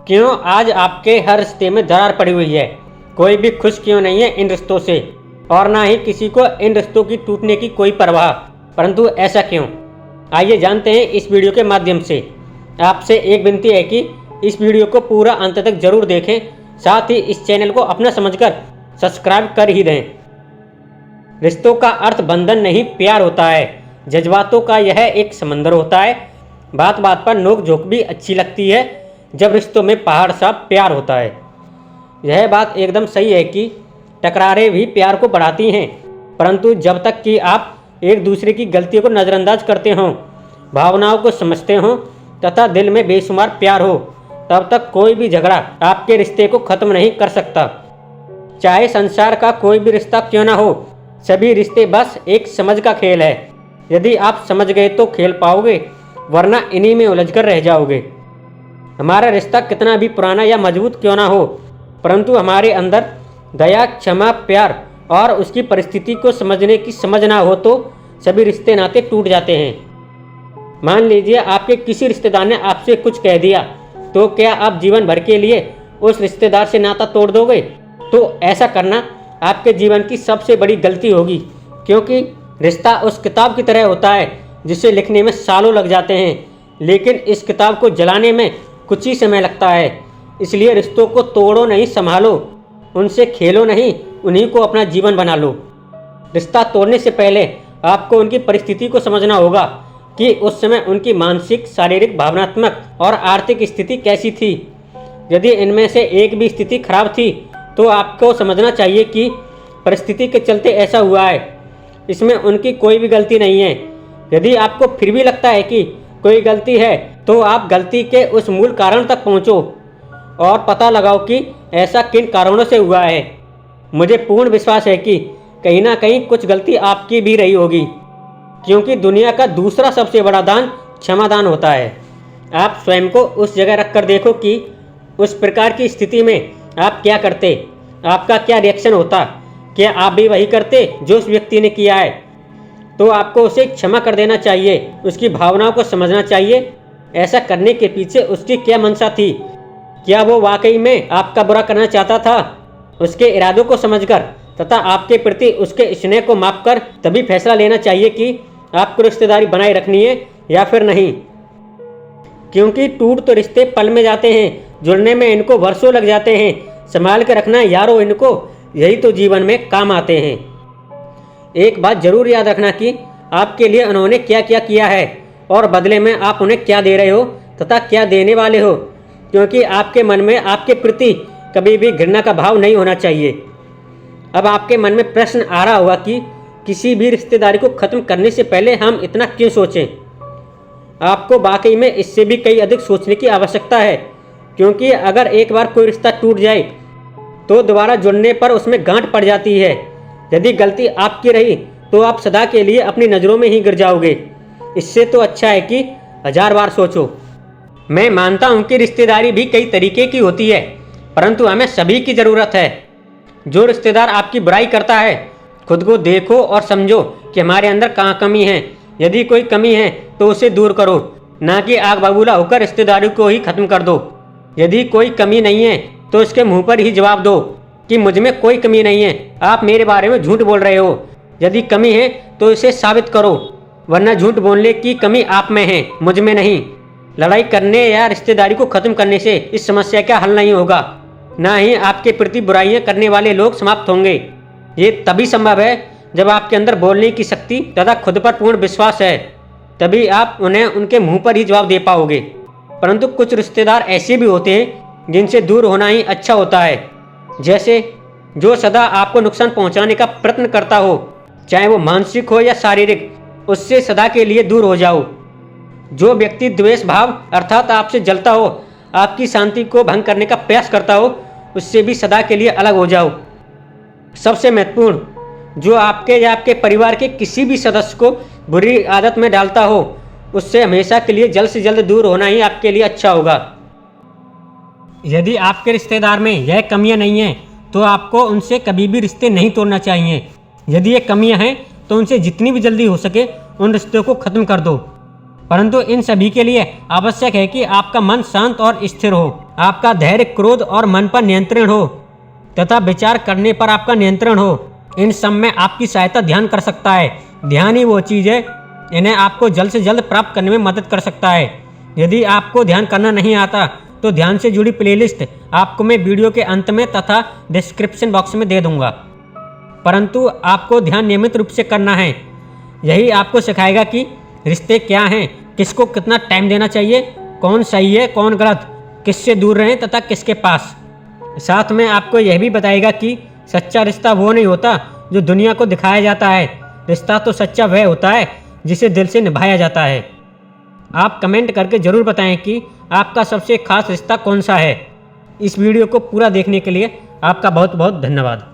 क्यों आज आपके हर रिश्ते में दरार पड़ी हुई है? कोई भी खुश क्यों नहीं है इन रिश्तों से, और ना ही किसी को इन रिश्तों की टूटने की कोई परवाह। परंतु ऐसा क्यों? आइए जानते हैं इस वीडियो के माध्यम से। आपसे एक विनती है कि इस वीडियो को पूरा अंत तक जरूर देखें, साथ ही इस चैनल को अपना समझकर सब्सक्राइब कर ही दें। रिश्तों का अर्थ बंधन नहीं, प्यार होता है। जज्बातों का यह एक समंदर होता है। बात बात पर नोक झोंक भी अच्छी लगती है जब रिश्तों में पहाड़ सा प्यार होता है। यह बात एकदम सही है कि टकरारें भी प्यार को बढ़ाती हैं, परंतु जब तक कि आप एक दूसरे की गलतियों को नज़रअंदाज करते हों, भावनाओं को समझते हों तथा दिल में बेशुमार प्यार हो, तब तक कोई भी झगड़ा आपके रिश्ते को ख़त्म नहीं कर सकता। चाहे संसार का कोई भी रिश्ता क्यों ना हो, सभी रिश्ते बस एक समझ का खेल है। यदि आप समझ गए तो खेल पाओगे, वरना इन्हीं में उलझकर रह जाओगे। हमारा रिश्ता कितना भी पुराना या मजबूत क्यों ना हो, परंतु हमारे अंदर दया, क्षमा, प्यार और उसकी परिस्थिति को समझने की समझ ना हो तो सभी रिश्ते नाते टूट जाते हैं। मान लीजिए आपके किसी रिश्तेदार ने आपसे कुछ कह दिया, तो क्या आप जीवन भर के लिए उस रिश्तेदार से नाता तोड़ दोगे? तो ऐसा करना आपके जीवन की सबसे बड़ी गलती होगी, क्योंकि रिश्ता उस किताब की तरह होता है जिसे लिखने में सालों लग जाते हैं, लेकिन इस किताब को जलाने में कुछ ही समय लगता है। इसलिए रिश्तों को तोड़ो नहीं, संभालो। उनसे खेलो नहीं, उन्हीं को अपना जीवन बना लो। रिश्ता तोड़ने से पहले आपको उनकी परिस्थिति को समझना होगा कि उस समय उनकी मानसिक, शारीरिक, भावनात्मक और आर्थिक स्थिति कैसी थी। यदि इनमें से एक भी स्थिति खराब थी तो आपको समझना चाहिए कि परिस्थिति के चलते ऐसा हुआ है, इसमें उनकी कोई भी गलती नहीं है। यदि आपको फिर भी लगता है कि कोई गलती है तो आप गलती के उस मूल कारण तक पहुंचो और पता लगाओ कि ऐसा किन कारणों से हुआ है। मुझे पूर्ण विश्वास है कि कहीं ना कहीं कुछ गलती आपकी भी रही होगी, क्योंकि दुनिया का दूसरा सबसे बड़ा दान क्षमादान होता है। आप स्वयं को उस जगह रखकर देखो कि उस प्रकार की स्थिति में आप क्या करते, आपका क्या रिएक्शन होता। क्या आप भी वही करते जो उस व्यक्ति ने किया है? तो आपको उसे क्षमा कर देना चाहिए, उसकी भावनाओं को समझना चाहिए। ऐसा करने के पीछे उसकी क्या मंशा थी? क्या वो वाकई में आपका बुरा करना चाहता था? उसके इरादों को समझकर तथा आपके प्रति उसके स्नेह को मापकर तभी फैसला लेना चाहिए कि आपको रिश्तेदारी बनाए रखनी है या फिर नहीं। क्योंकि टूट तो रिश्ते पल में जाते हैं, जुड़ने में इनको वर्षों लग जाते हैं। संभाल के रखना यारो इनको, यही तो जीवन में काम आते हैं। एक बात जरूर याद रखना कि आपके लिए उन्होंने क्या क्या किया है और बदले में आप उन्हें क्या दे रहे हो तथा क्या देने वाले हो, क्योंकि आपके मन में आपके प्रति कभी भी घृणा का भाव नहीं होना चाहिए। अब आपके मन में प्रश्न आ रहा होगा कि किसी भी रिश्तेदारी को ख़त्म करने से पहले हम इतना क्यों सोचें? आपको वाकई में इससे भी कई अधिक सोचने की आवश्यकता है, क्योंकि अगर एक बार कोई रिश्ता टूट जाए तो दोबारा जुड़ने पर उसमें गांठ पड़ जाती है। यदि गलती आपकी रही तो आप सदा के लिए अपनी नज़रों में ही गिर जाओगे। इससे तो अच्छा है कि 1000 बार सोचो। मैं मानता हूं कि रिश्तेदारी भी कई तरीके की होती है, परंतु हमें सभी की ज़रूरत है। जो रिश्तेदार आपकी बुराई करता है, खुद को देखो और समझो कि हमारे अंदर कहाँ कमी है। यदि कोई कमी है तो उसे दूर करो, ना कि आग बबूला होकर रिश्तेदारी को ही ख़त्म कर दो। यदि कोई कमी नहीं है तो इसके मुंह पर ही जवाब दो कि मुझ में कोई कमी नहीं है, आप मेरे बारे में झूठ बोल रहे हो। यदि कमी है तो इसे साबित करो, वरना झूठ बोलने की कमी आप में है, मुझ में नहीं। लड़ाई करने या रिश्तेदारी को ख़त्म करने से इस समस्या का हल नहीं होगा, ना ही आपके प्रति बुराइयां करने वाले लोग समाप्त होंगे। ये तभी संभव है जब आपके अंदर बोलने की शक्ति तथा खुद पर पूर्ण विश्वास है, तभी आप उन्हें उनके मुँह पर ही जवाब दे पाओगे। परंतु कुछ रिश्तेदार ऐसे भी होते हैं जिनसे दूर होना ही अच्छा होता है, जैसे जो सदा आपको नुकसान पहुंचाने का प्रयत्न करता हो, चाहे वो मानसिक हो या शारीरिक, उससे सदा के लिए दूर हो जाओ। जो व्यक्ति द्वेष भाव अर्थात आपसे जलता हो, आपकी शांति को भंग करने का प्रयास करता हो, उससे भी सदा के लिए अलग हो जाओ। सबसे महत्वपूर्ण, जो आपके या आपके परिवार के किसी भी सदस्य को बुरी आदत में डालता हो, उससे हमेशा के लिए जल्द से जल्द दूर होना ही आपके लिए अच्छा होगा। यदि आपके रिश्तेदार में यह कमियां नहीं हैं तो आपको उनसे कभी भी रिश्ते नहीं तोड़ना चाहिए। यदि ये कमियां हैं तो उनसे जितनी भी जल्दी हो सके उन रिश्तों को ख़त्म कर दो। परंतु इन सभी के लिए आवश्यक है कि आपका मन शांत और स्थिर हो, आपका धैर्य, क्रोध और मन पर नियंत्रण हो तथा विचार करने पर आपका नियंत्रण हो। इन सब में आपकी सहायता ध्यान कर सकता है। ध्यान ही वो चीज़ है, इन्हें आपको जल्द से जल्द प्राप्त करने में मदद कर सकता है। यदि आपको ध्यान करना नहीं आता तो ध्यान से जुड़ी प्लेलिस्ट आपको मैं वीडियो के अंत में तथा डिस्क्रिप्शन बॉक्स में दे दूंगा। परंतु आपको ध्यान नियमित रूप से करना है। यही आपको सिखाएगा कि रिश्ते क्या हैं, किसको कितना टाइम देना चाहिए, कौन सही है कौन गलत, किससे दूर रहें तथा किसके पास। साथ में आपको यह भी बताएगा कि सच्चा रिश्ता वो नहीं होता जो दुनिया को दिखाया जाता है। रिश्ता तो सच्चा वह होता है जिसे दिल से निभाया जाता है। आप कमेंट करके ज़रूर बताएं कि आपका सबसे खास रिश्ता कौन सा है। इस वीडियो को पूरा देखने के लिए आपका बहुत बहुत धन्यवाद।